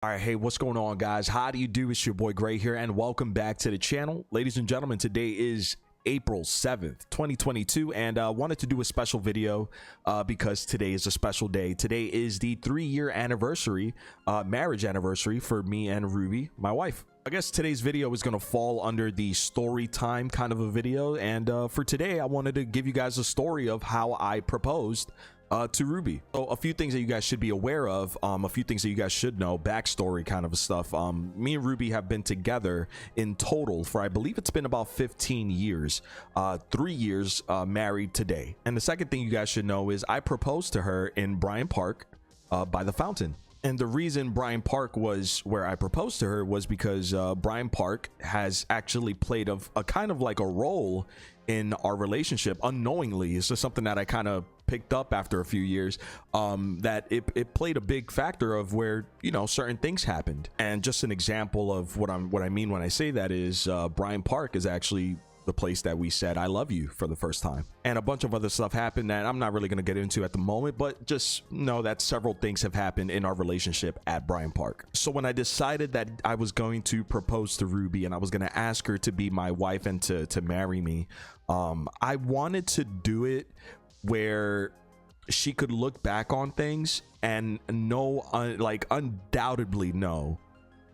All right, hey, what's going on, guys? How do you do? It's your boy Gray here, and welcome back to the channel. Ladies and gentlemen, today is April 7th, 2022, and I wanted to do a special video because today is a special day. Today is the 3-year anniversary, marriage anniversary for me and Ruby, my wife. I guess today's video is going to fall under the story time kind of a video, and for today, I wanted to give you guys a story of how I proposed to Ruby. So a few things that you guys should be aware of, a few things that you guys should know, backstory kind of stuff. Me and Ruby have been together in total for, I believe it's been about 15 years, 3 years married today. And the second thing you guys should know is I proposed to her in Bryant Park by the fountain. And the reason Bryant Park was where I proposed to her was because Bryant Park has actually played a kind of like a role in our relationship unknowingly. It's just something that I kind of picked up after a few years, that it played a big factor of where, you know, certain things happened. And just an example of what I mean when I say that is Bryant Park is actually the place that we said I love you for the first time, and a bunch of other stuff happened that I'm not really going to get into at the moment, but just know that several things have happened in our relationship at Bryant Park. So when I decided that I was going to propose to Ruby and I was going to ask her to be my wife and to marry me, I wanted to do it where she could look back on things and know, like undoubtedly know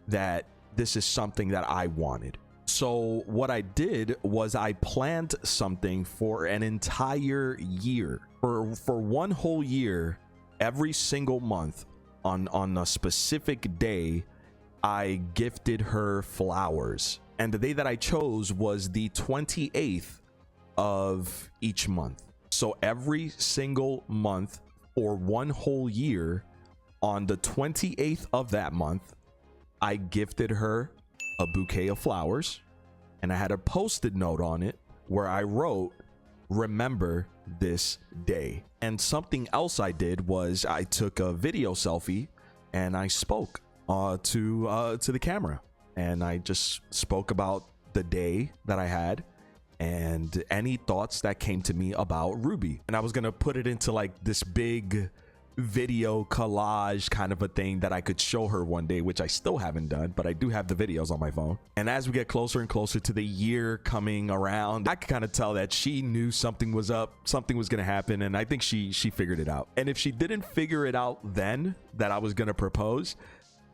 that this is something that I wanted. So what I did was I planned something for an entire year. For one whole year, every single month on a specific day, I gifted her flowers. And the day that I chose was the 28th of each month. So every single month for one whole year, on the 28th of that month, I gifted her a bouquet of flowers, and I had a post-it note on it where I wrote, "Remember this day." And something else I did was I took a video selfie and I spoke to the camera, and I just spoke about the day that I had and any thoughts that came to me about Ruby. And I was gonna put it into like this big video collage kind of a thing that I could show her one day, which I still haven't done, but I do have the videos on my phone. And as we get closer and closer to the year coming around, I could kind of tell that she knew something was up, something was going to happen, and I think she figured it out. And if she didn't figure it out then that I was going to propose,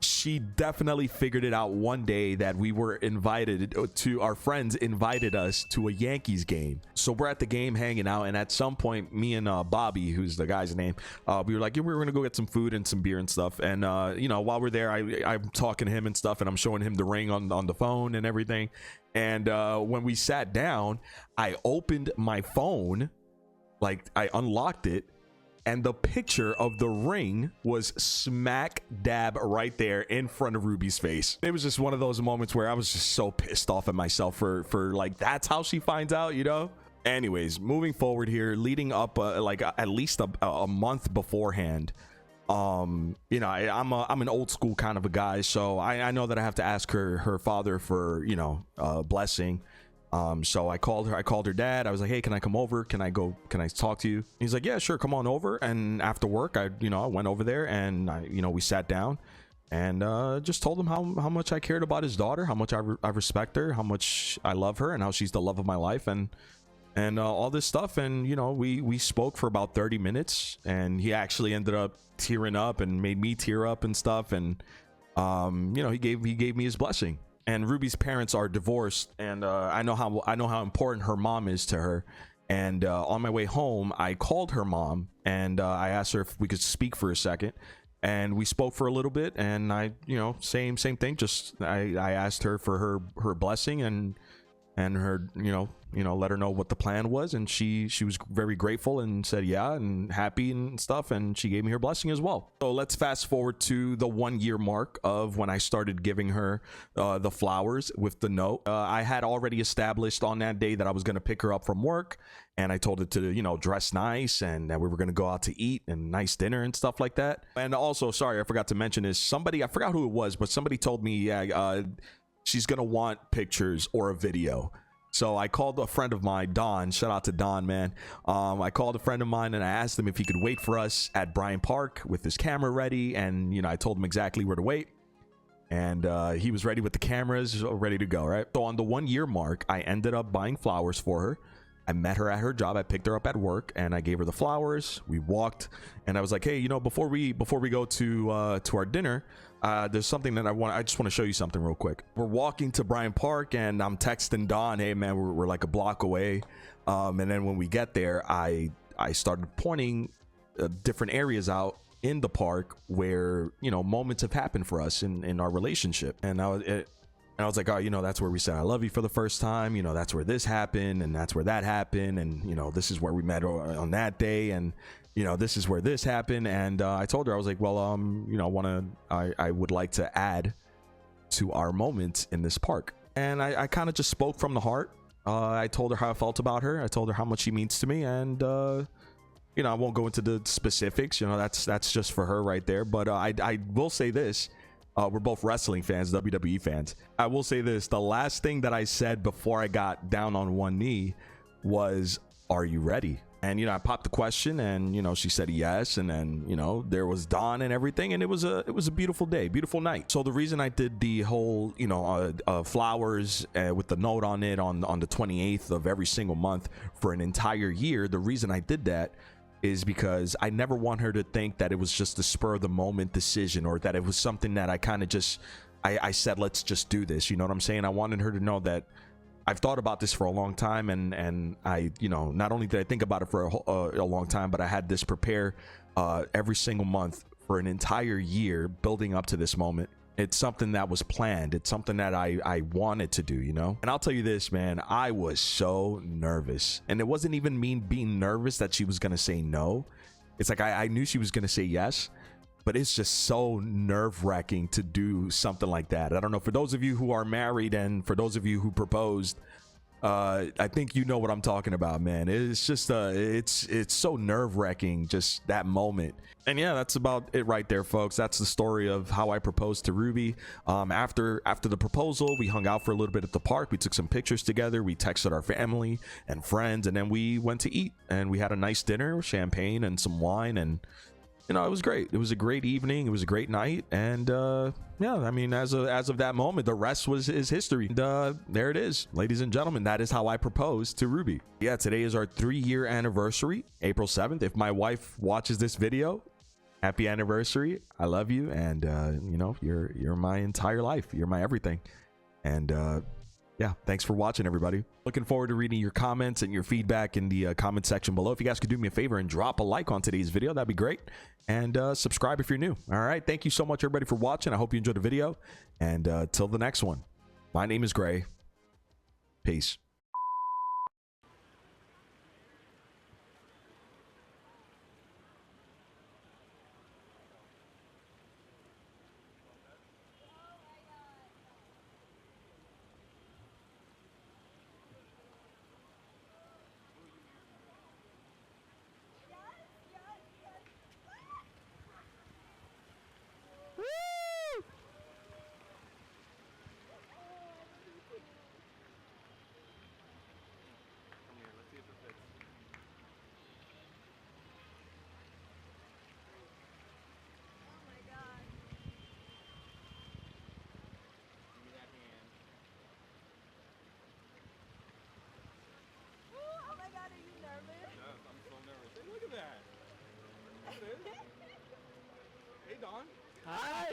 she definitely figured it out one day that we were invited to, our friends invited us to a Yankees game. So we're at the game hanging out, and at some point me and Bobby, who's the guy's name, we were like, yeah, we were gonna go get some food and some beer and stuff. And you know, while we're there, I'm talking to him and stuff, and I'm showing him the ring on the phone and everything. And when we sat down, I opened my phone, like I unlocked it, and the picture of the ring was smack dab right there in front of Ruby's face. It was just one of those moments where I was just so pissed off at myself for like, that's how she finds out, you know? Anyways, moving forward here, leading up like at least a month beforehand, you know, I'm an old school kind of a guy, so I know that I have to ask her father for, you know, blessing. So I called her dad. I was like, hey, can I come over? Can I talk to you? He's like, yeah, sure, come on over. And after work, I went over there, and we sat down and just told him how much I cared about his daughter, how much I respect her, how much I love her, and how she's the love of my life, and all this stuff. And we spoke for about 30 minutes, and he actually ended up tearing up and made me tear up and stuff. And he gave me his blessing. And Ruby's parents are divorced, and I know how important her mom is to her. And on my way home, I called her mom, and I asked her if we could speak for a second. And we spoke for a little bit, and same thing. Just I asked her for her blessing and her, let her know what the plan was, and she was very grateful and said yeah and happy and stuff, and she gave me her blessing as well. So let's fast forward to the 1-year mark of when I started giving her the flowers with the note. I had already established on that day that I was going to pick her up from work, and I told her to dress nice, and that we were going to go out to eat and nice dinner and stuff like that. And also, sorry, I forgot to mention this, I forgot who it was, but somebody told me she's gonna want pictures or a video. So I called a friend of mine, Don. Shout out to Don, man. I called a friend of mine and I asked him if he could wait for us at Bryant Park with his camera ready. And, I told him exactly where to wait. and he was ready with the cameras, ready to go, right? So on the 1 year mark, I ended up buying flowers for her. I met her at her job. I picked her up at work, and I gave her the flowers. We walked, and I was like, hey, you know, before we go to our dinner, there's something that I just want to show you something real quick. We're walking to Bryant Park, and I'm texting Don, hey man, we're like a block away. And then when we get there, I started pointing different areas out in the park where, you know, moments have happened for us in our relationship. And I was like, oh, you know, that's where we said I love you for the first time. You know, that's where this happened, and that's where that happened, and you know, this is where we met on that day, and you know, this is where this happened. And I told her, I was like, well, you know, I would like to add to our moments in this park. And I kind of just spoke from the heart. I told her how I felt about her. I told her how much she means to me, and you know, I won't go into the specifics. You know, that's just for her right there. But I will say this. We're both wrestling fans, WWE fans. I will say this. The last thing that I said before I got down on one knee was, are you ready? And, you know, I popped the question, and, you know, she said yes. And then, you know, there was dawn and everything. And it was a beautiful day, beautiful night. So the reason I did the whole, you know, flowers with the note on it on the 28th of every single month for an entire year, the reason I did that is because I never want her to think that it was just a spur of the moment decision, or that it was something that I kind of just, I said, let's just do this. You know what I'm saying? I wanted her to know that I've thought about this for a long time, and I, you know, not only did I think about it for a long time, but I had this prepare every single month for an entire year building up to this moment. It's something that was planned. It's something that I wanted to do, you know? And I'll tell you this, man, I was so nervous. And it wasn't even me being nervous that she was going to say no. It's like I knew she was going to say yes, but it's just so nerve-wracking to do something like that. I don't know, for those of you who are married and for those of you who proposed, I think you know what I'm talking about, man. It's just it's so nerve-wracking, just that moment. And yeah, that's about it right there, folks. That's the story of how I proposed to Ruby. After the proposal, we hung out for a little bit at the park. We took some pictures together. We texted our family and friends, and then we went to eat, and we had a nice dinner with champagne and some wine, and you know, it was great. It was a great evening. It was a great night. And yeah, I mean, as of that moment, the rest is history. And there it is, ladies and gentlemen. That is how I proposed to Ruby. Yeah, today is our 3-year anniversary, April 7th. If my wife watches this video, happy anniversary. I love you. And you know, you're my entire life. You're my everything. And yeah, thanks for watching, everybody. Looking forward to reading your comments and your feedback in the comment section below. If you guys could do me a favor and drop a like on today's video, that'd be great. And subscribe if you're new. All right, thank you so much, everybody, for watching. I hope you enjoyed the video. And till the next one, my name is Gray. Peace. Hey, Don. Hi.